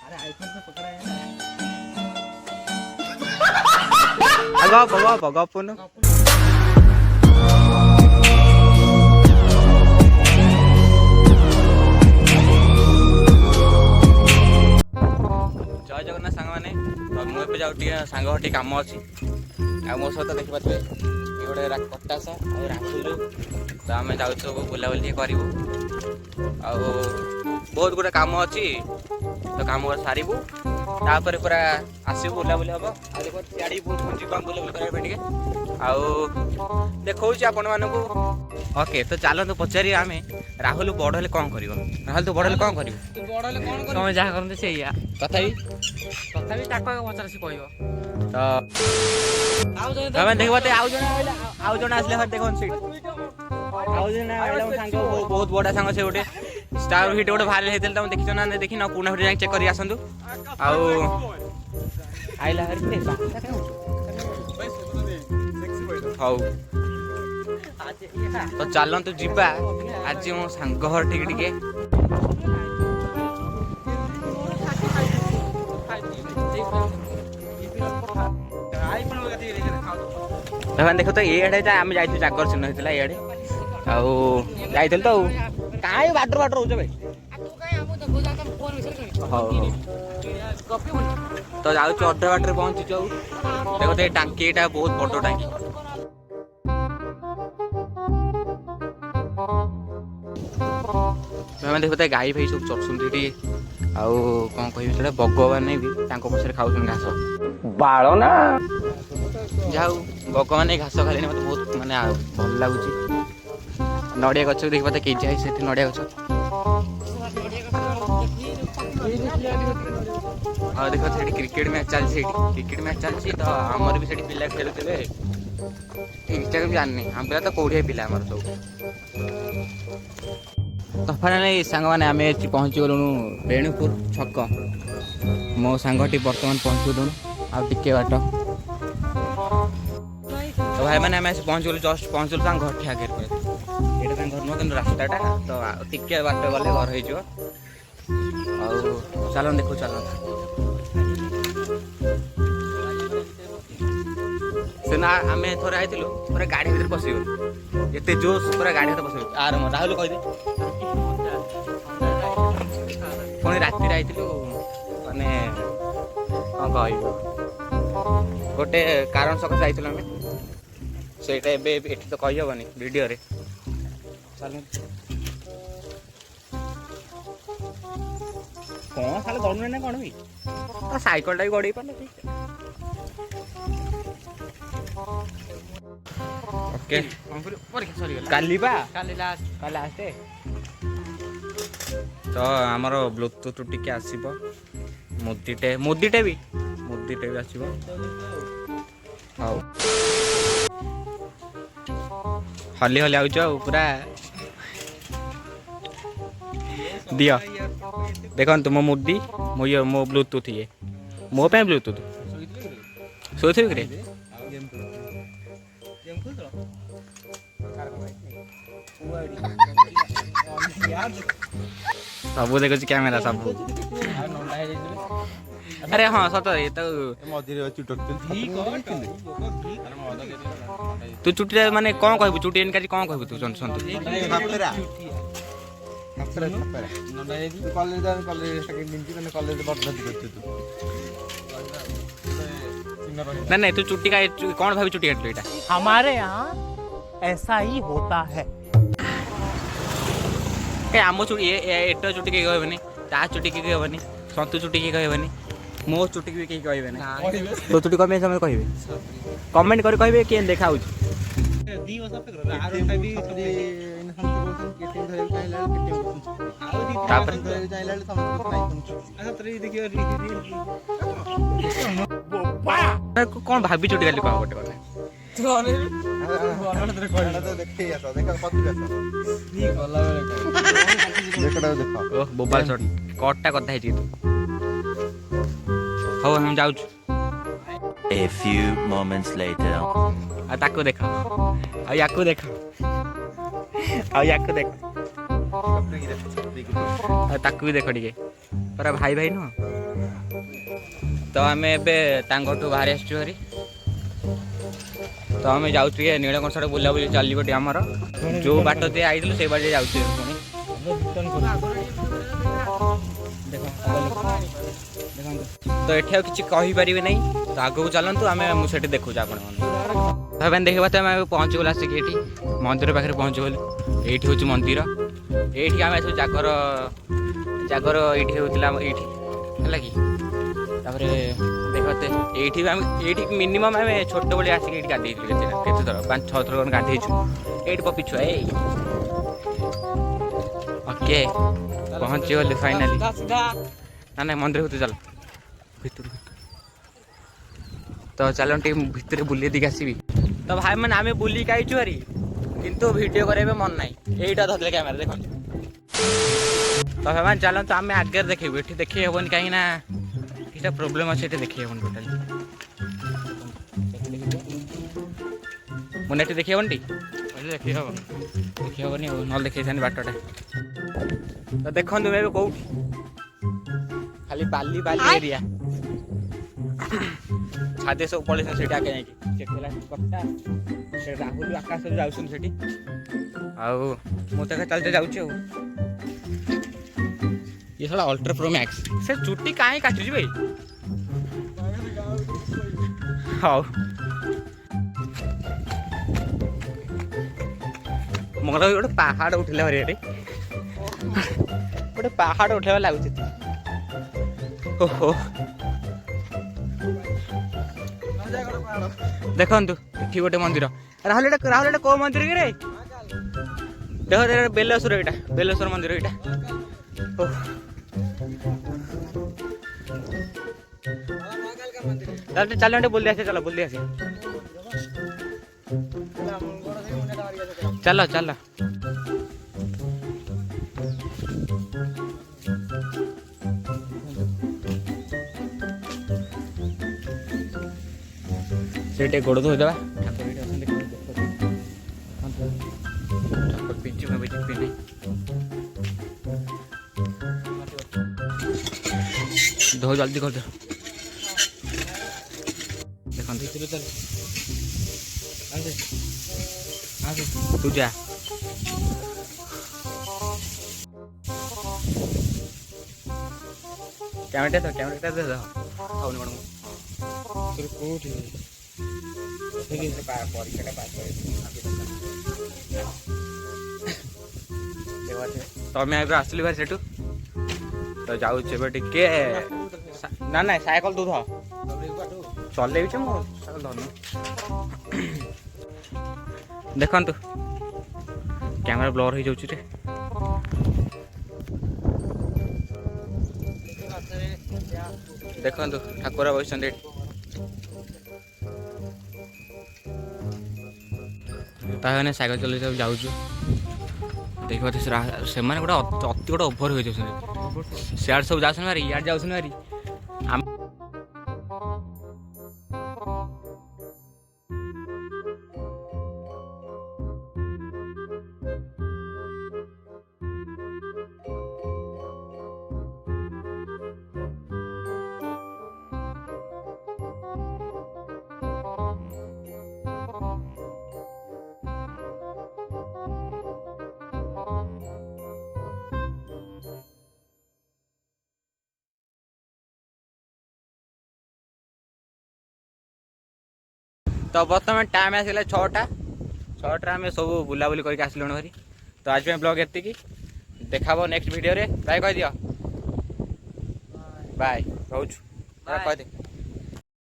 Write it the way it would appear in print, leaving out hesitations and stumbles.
अरे आईफोन से पकड़ा है ना। गपुन जय जगन्नाथ सांग मैंने मुझे जाऊँ सांग टी कम अच्छी आ मो सहित देखिपारे ये गोटे कटास और राखुलु तो आम जाऊँ बुलाबुली करूँ आ बहुत गुटे कम अच्छी तो कम सारू तापर पूरा आसबू बुलाबुली हम आड़ी जीवा बुलाबुली कराया देखा आपण मानक ओके तो चलते पचार आम राहुल बड़ हेल्ले कौन कर राहुल तू बड़ हेल्ले कौन कर तुम जहाँ करते से तथापि पचार सी कह तो देखते आउ जन आसले देख बहुत बड़ा सांग से गोटे स्टार हिट गोटे भाइराल होता तुम देखी ना देखी ना पुणे जाए चेक कर आसतु आइला हौ तो चलतु जीवा आज मो सांग घर ठीक टिके देख तो ये आम जा जागर चिन्ह होता ये आई तो कहीं बाटर बाटर हो भाई तो जाऊँ अधा बाटर पहुँची देख तो टांकी बहुत बड़ टांकी देखते गाई भाई सब चुंटी आउ कौन कह भगवान भी पछे खाऊ घास बाल ना जाऊ भगवान घास खाली मत बहुत मानने भल लगुच नड़िया गच देख पाते के से नड़िया गच हाँ देख क्रिकेट मैच चलती क्रिकेट मैच चलती तो आमर भी पिला खेलुवे ठीक ठाक भी जाननी आम पिला तो कौड़िया पिला आमर सब तो फाइनाली सांग मैंने आम पहुँची गलु रेणुपुर छक मो सांगटी बर्तमान पहुँचू आगे बाट तो भाई मैंने आम पहुँच गलु जस्ट पहुँचलु घर ठी आगे ये घर नुह कि रास्ताटा तो टिके बाट गले घर हो चल देखो चल सेना आम थोड़ा आई पूरा गाड़ी भर पशिगलु एत जोश पूरा गाड़ी भर पशिगलु आर राहुल कहदे पुणी राति आई माने कौन कह गोटे कारण सकाश आई आम से तो कहीहबनी वीडियो रे चल कौन खाली गड़ू ना कौन भी साइकल टाइम गड़े पारे ओके काली लास्ट तो आमर ब्लूटूथ टिके आसब मुदीटे भी आसब हली हली आउच पूरा दियो देखो मो मुदी मो ब्लूटूथ ये मो पे ब्लूटूथ सोई कि सब देखो कैमेरा सब अरे हाँ सत ये तो तू चुटी माने कौन कहबू चुटी एनकारी कौन कहबू तू सन्तु नहीं नहीं तू चुट्टी का कौन भाभी चुट्टी काटलो एटा हमारे यहाँ ऐसा ही होता है आम चुटी एट चुटी कहीं कहबनी ता चुटी कहीं कहबनी सन्तु चुटी कहीं कहबनी मो चुटी भी कहीं कहबे तो चुटी कम समय कहे कमेंट कर कहे किए देखा कौन भाभी चुटी काली कह गोटे बोबाल कटटा कथा है हो हम जाऊ A few moments later. ताको देखो याकू देखो याकू देखो ताकू भी देखो टिके पर भाई भाई नुह तो आम एठू बाहर आसचु हरी तो आम जाऊँ नीलकंठ आड़े बुलाबुली चलो टे आमर जो बाट दे आई से बाटे जाऊँ तो ये किसी कहीपर नहीं तो आगे चलतु आम मुझे देखू आप देखा तो आम पहुँच गला आसिक ये मंदिर पाखे पहुँच गलु ये हूँ मंदिर ये आम सब जागर जागर ये होता है कि देखते ये मिनिमम आम छोट बड़े आसिक गाधे केत थर 5-6 थर गाधेचु ये पपिछुआ ओके पहुँच गलु फाइनाली ना ना मंदिर भीतर चल भीतर तो चलो टे भितर बुले दिख आसबि तो भाई मैंने आम बुलिक आईचु हरी किंतु वीडियो करे मन ना यहीटा धरले कैमेरा देख तो भाई चलते आम आगे देखे ये देखी हेबन कहीं किसी प्रोब्लेम अच्छे देखी हेबन टोटाली मुझे देखी हेबन टी देखी हेबनी ना देखी बाटटा तो देखो मैं कौटी खाली बाली बाली एरिया छादे सब पड़े से आगे जाकि राहुल आकाश जाऊँ आते चलते जाऊँ ये साला अल्ट्रा प्रो मैक्स से चुट्टी कहीं काटुची भाई हाँ मोर गोटे पहाड़ उठे हरिया गोटे पहाड़ उठा लगुच ओहो देखु ये गोटे मंदिर राहुल राहुल कौ मंदिर कि रे देख बेलेश्वर यहाँ बेलेश्वर मंदिर यहाँ चलो बोल आसे चलो बोल आसे चलो चलो से गोड़ धोईदे धो जल्दी कर दे तू जा कैमरा तो कैमरा दे दो खाऊनी पड़ तो मैं आसली भाई सेठू तो जाऊँ टे ना ना साइकल तू ध चल देखु कैमेरा ब्लर हो जाऊँ देखु ठाकुर बस साइकेल चल जाऊँ देखो से गोटे अति गोटे ओभर हो जाए सियाड़ सब जाऊँ भारी इड जाऊँ भारी तो बर्तमान टाइम आसला 6टा आम सब बुलाबुली करके आसलुण भारी तो आज ब्लॉग एति देखा नेक्स्ट वीडियो रे बाय कह दियो बाय रोज कह दे।